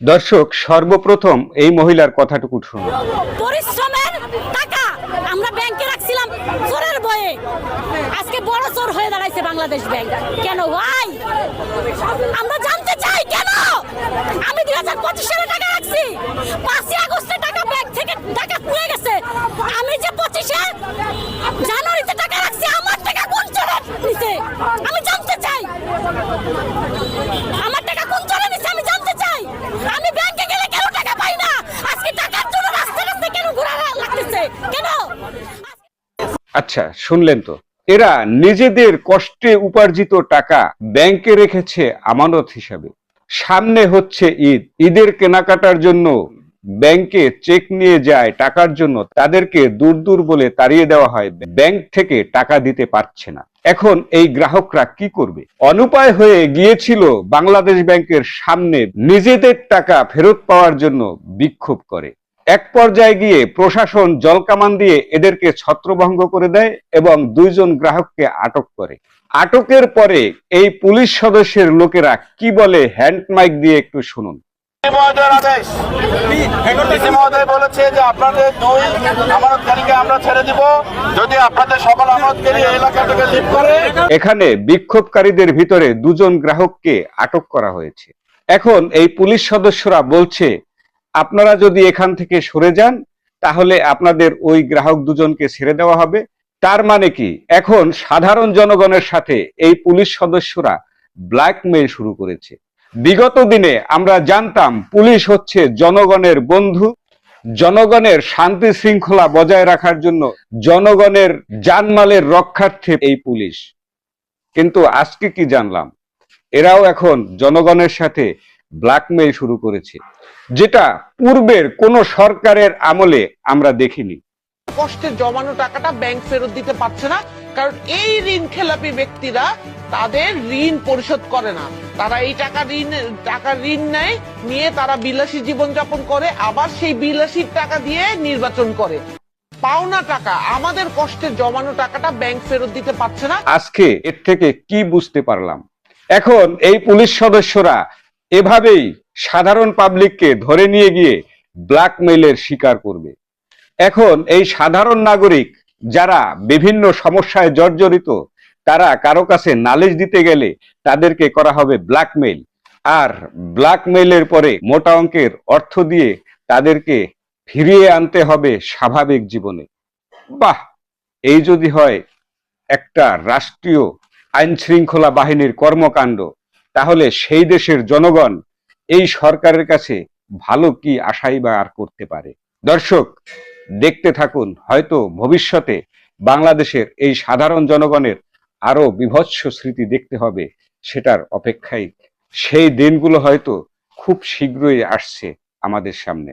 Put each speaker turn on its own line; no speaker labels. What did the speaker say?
দর্শক, সর্বপ্রথম এই মহিলার কথাটুকু শুনুন।
পরিশ্রমের টাকা আমরা ব্যাংকে রাখছিলাম চোরের ভয়ে, আজকে বড় চোর হয়ে দাঁড়াইছে বাংলাদেশ ব্যাংক। কেন ভাই আমরা জানতে চাই কেন? আমি 2025 সালে টাকা রাখছি, 5 আগস্টে টাকা ব্যাংক থেকে টাকা পুড়ে গেছে। আমি যে 25 জানুয়ারিতে টাকা রাখছি, আমার টাকা কোন চোরে নিছে আমি জানতে চাই। আমার টাকা কোন চোরে নিছে আমি জানতে চাই। আমি ব্যাংকে গেলে কেন টাকা পাই না? আজকে টাকার জন্য রাস্তায় রাস্তায় কেন ঘোরা লাগতেছে কেন?
আচ্ছা, শুনলেন তো, এরা নিজেদের কষ্টে উপার্জিত টাকা ব্যাংকে রেখেছে আমানত হিসাবে। সামনে হচ্ছে ঈদ, ঈদের কেনাকাটার জন্য ব্যাংকে চেক নিয়ে যায় টাকার জন্য, তাদেরকে দূর দূর বলে তাড়িয়ে দেওয়া হয়, ব্যাংক থেকে টাকা দিতে পারছে না। এখন এই গ্রাহকরা কি করবে? অনুপায় হয়ে গিয়েছিল বাংলাদেশ ব্যাংকের সামনে নিজেদের টাকা ফেরত পাওয়ার জন্য বিক্ষোভ করে। এক পর্যায়ে গিয়ে প্রশাসন জলকামান দিয়ে এদেরকে ছত্রভঙ্গ করে দেয় এবং 2 জন গ্রাহককে আটক করে। আটকের পরে এই পুলিশ সদস্যের লোকেরা কি বলে হ্যান্ড মাইক দিয়ে একটু শুনুন।
মহোদয় বলেছে যে আপনাদের 2 আমানতকারীকে আমরা ছেড়ে দিব যদি আপনাদের সকল আমানতকারী এলাকা থেকে লিভ করে।
এখানে বিক্ষোভকারীদের ভিতরে 2 জন গ্রাহককে আটক করা হয়েছে। এখন এই পুলিশ সদস্যরা বলছে, আপনারা যদি এখান থেকে সরে যান তাহলে আপনাদের ওই গ্রাহক 2 জনকে ছেড়ে দেওয়া হবে। তার মানে কি, এখন সাধারণ জনগণের সাথে এই পুলিশ সদস্যরা ব্ল্যাকমেইল শুরু করেছে। বিগত দিনে আমরা জানতাম পুলিশ হচ্ছে জনগণের বন্ধু, জনগণের শান্তি শৃঙ্খলা বজায় রাখার জন্য, জনগণের জানমালের রক্ষার্থে এই পুলিশ। কিন্তু আজকে কি জানলাম, এরাও এখন জনগণের সাথে ব্ল্যাকমেইল শুরু করেছে, যেটা পূর্বের কোন সরকারের আমলে আমরা দেখিনি।
কষ্টে জমানো টাকাটা ব্যাংক ফেরত দিতে পারছে না, কারণ এই ঋণ খেলাপি ব্যক্তিরা তাদের ঋণ পরিশোধ করে না। তারা এই টাকা ঋণ নেয়, নিয়ে তারা বিলাসী জীবনযাপন করে, আবার সেই বিলাসীর টাকা দিয়ে নির্বাচন করে। পাওনা টাকা, আমাদের কষ্টে জমানো টাকাটা ব্যাংক ফেরত দিতে পারছে না।
আজকে এর থেকে কি বুঝতে পারলাম? এখন এই পুলিশ সদস্যরা এভাবেই সাধারণ পাবলিককে ধরে নিয়ে গিয়ে ব্ল্যাকমেইলের শিকার করবে। এখন এই সাধারণ নাগরিক যারা বিভিন্ন সমস্যায় জর্জরিত, তারা কারো কাছে নালিশ দিতে গেলে তাদেরকে করা হবে ব্ল্যাকমেইল, আর ব্ল্যাকমেইলের পরে মোটা অঙ্কের অর্থ দিয়ে তাদেরকে ফিরিয়ে আনতে হবে স্বাভাবিক জীবনে। বাহ, এই যদি হয় একটা রাষ্ট্রীয় আইন শৃঙ্খলা বাহিনীর কর্মকাণ্ড, তাহলে সেই দেশের জনগণ এই সরকারের কাছে ভালো কি আশাই বা আর করতে পারে? দর্শক, দেখতে থাকুন, হয়তো ভবিষ্যতে বাংলাদেশের এই সাধারণ জনগণের আরো বিভৎস স্মৃতি দেখতে হবে, সেটার অপেক্ষায়। সেই দিনগুলো হয়তো খুব শীঘ্রই আসছে আমাদের সামনে।